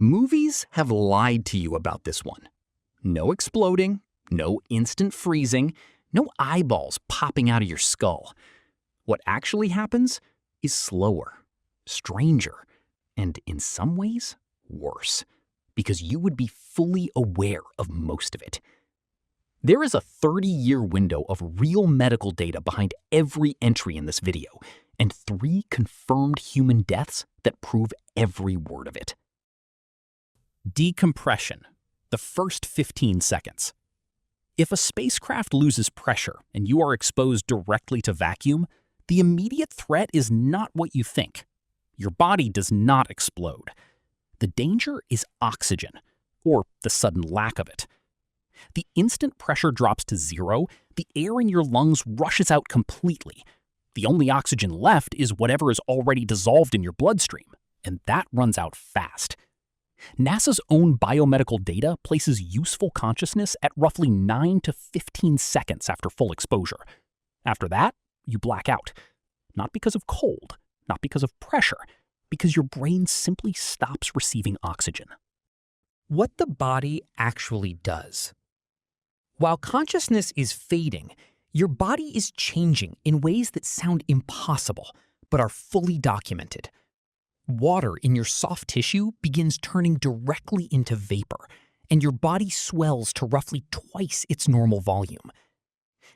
Movies have lied to you about this one. No exploding, no instant freezing, no eyeballs popping out of your skull. What actually happens is slower, stranger, and in some ways, worse, because you would be fully aware of most of it. There is a 30-year window of real medical data behind every entry in this video, and 3 confirmed human deaths that prove every word of it. Decompression, the first 15 seconds. If a spacecraft loses pressure and you are exposed directly to vacuum, the immediate threat is not what you think. Your body does not explode. The danger is oxygen, or the sudden lack of it. The instant pressure drops to 0, the air in your lungs rushes out completely. The only oxygen left is whatever is already dissolved in your bloodstream, and that runs out fast. NASA's own biomedical data places useful consciousness at roughly 9 to 15 seconds after full exposure. After that, you black out. Not because of cold, not because of pressure, because your brain simply stops receiving oxygen. What the body actually does. While consciousness is fading, your body is changing in ways that sound impossible, but are fully documented. Water in your soft tissue begins turning directly into vapor, and your body swells to roughly twice its normal volume.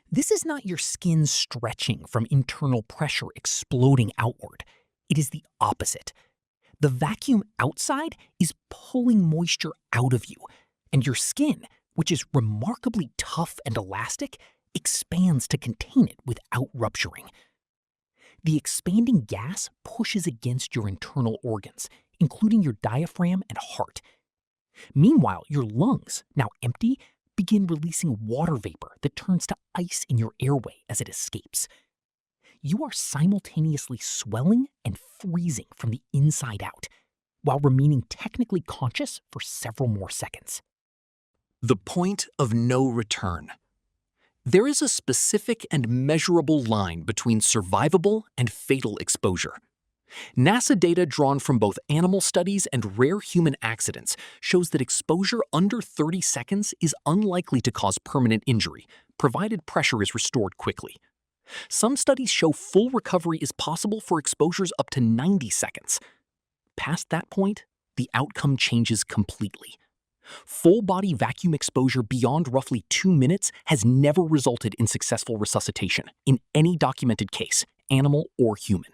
This is not your skin stretching from internal pressure exploding outward. It is the opposite. The vacuum outside is pulling moisture out of you, and your skin, which is remarkably tough and elastic, expands to contain it without rupturing. The expanding gas pushes against your internal organs, including your diaphragm and heart. Meanwhile, your lungs, now empty, begin releasing water vapor that turns to ice in your airway as it escapes. You are simultaneously swelling and freezing from the inside out, while remaining technically conscious for several more seconds. The point of no return. There is a specific and measurable line between survivable and fatal exposure. NASA data drawn from both animal studies and rare human accidents shows that exposure under 30 seconds is unlikely to cause permanent injury, provided pressure is restored quickly. Some studies show full recovery is possible for exposures up to 90 seconds. Past that point, the outcome changes completely. Full-body vacuum exposure beyond roughly 2 minutes has never resulted in successful resuscitation in any documented case, animal or human.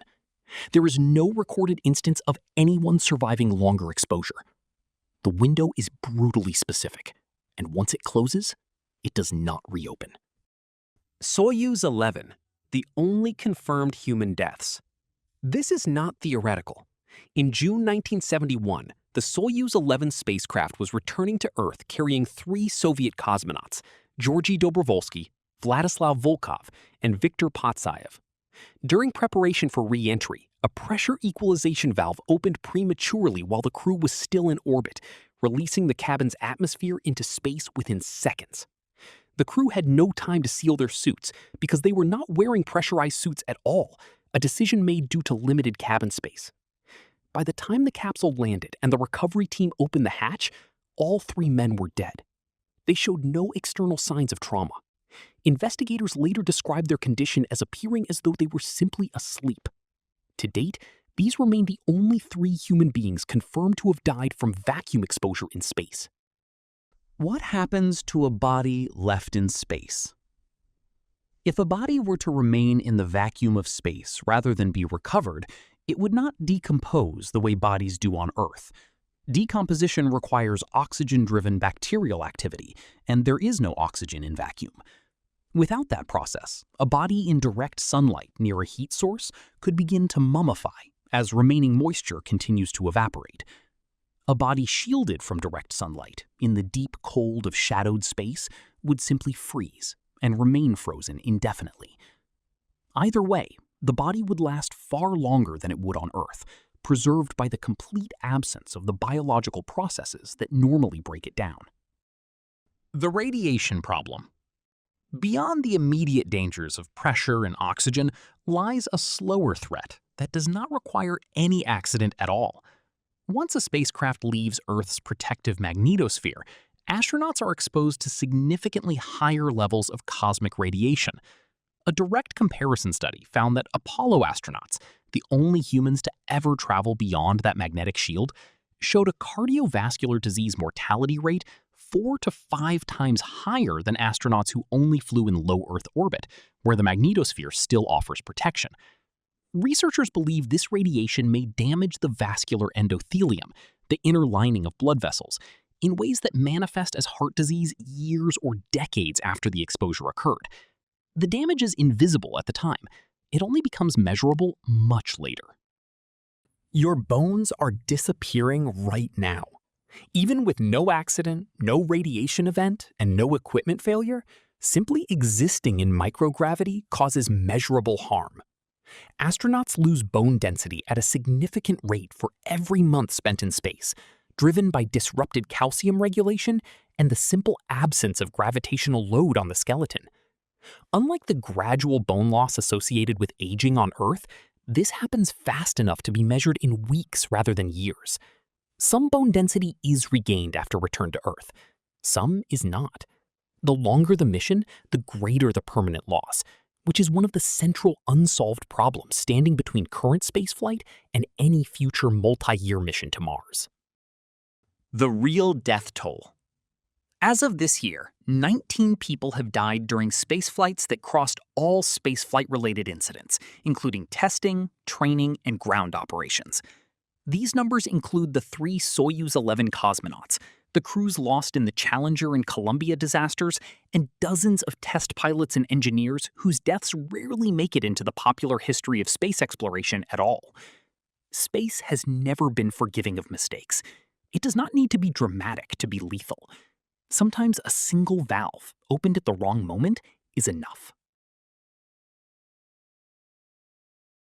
There is no recorded instance of anyone surviving longer exposure. The window is brutally specific, and once it closes, it does not reopen. Soyuz 11, the only confirmed human deaths. This is not theoretical. In June 1971, the Soyuz 11 spacecraft was returning to Earth carrying 3 Soviet cosmonauts, Georgy Dobrovolsky, Vladislav Volkov, and Viktor Patsayev. During preparation for re-entry, a pressure equalization valve opened prematurely while the crew was still in orbit, releasing the cabin's atmosphere into space within seconds. The crew had no time to seal their suits because they were not wearing pressurized suits at all, a decision made due to limited cabin space. By the time the capsule landed and the recovery team opened the hatch, all 3 men were dead. They showed no external signs of trauma. Investigators later described their condition as appearing as though they were simply asleep. To date, these remain the only 3 human beings confirmed to have died from vacuum exposure in space. What happens to a body left in space? If a body were to remain in the vacuum of space rather than be recovered, it would not decompose the way bodies do on Earth. Decomposition requires oxygen-driven bacterial activity, and there is no oxygen in vacuum. Without that process, a body in direct sunlight near a heat source could begin to mummify as remaining moisture continues to evaporate. A body shielded from direct sunlight in the deep cold of shadowed space would simply freeze and remain frozen indefinitely. Either way, the body would last far longer than it would on Earth, preserved by the complete absence of the biological processes that normally break it down. The radiation problem. Beyond the immediate dangers of pressure and oxygen lies a slower threat that does not require any accident at all. Once a spacecraft leaves Earth's protective magnetosphere, astronauts are exposed to significantly higher levels of cosmic radiation. A direct comparison study found that Apollo astronauts, the only humans to ever travel beyond that magnetic shield, showed a cardiovascular disease mortality rate 4 to 5 times higher than astronauts who only flew in low Earth orbit, where the magnetosphere still offers protection. Researchers believe this radiation may damage the vascular endothelium, the inner lining of blood vessels, in ways that manifest as heart disease years or decades after the exposure occurred. The damage is invisible at the time. It only becomes measurable much later. Your bones are disappearing right now. Even with no accident, no radiation event, and no equipment failure, simply existing in microgravity causes measurable harm. Astronauts lose bone density at a significant rate for every month spent in space, driven by disrupted calcium regulation and the simple absence of gravitational load on the skeleton. Unlike the gradual bone loss associated with aging on Earth, this happens fast enough to be measured in weeks rather than years. Some bone density is regained after return to Earth. Some is not. The longer the mission, the greater the permanent loss, which is one of the central unsolved problems standing between current spaceflight and any future multi-year mission to Mars. The real death toll. As of this year, 19 people have died during spaceflights that crossed all spaceflight-related incidents, including testing, training, and ground operations. These numbers include the 3 Soyuz 11 cosmonauts, the crews lost in the Challenger and Columbia disasters, and dozens of test pilots and engineers whose deaths rarely make it into the popular history of space exploration at all. Space has never been forgiving of mistakes. It does not need to be dramatic to be lethal. Sometimes a single valve, opened at the wrong moment, is enough.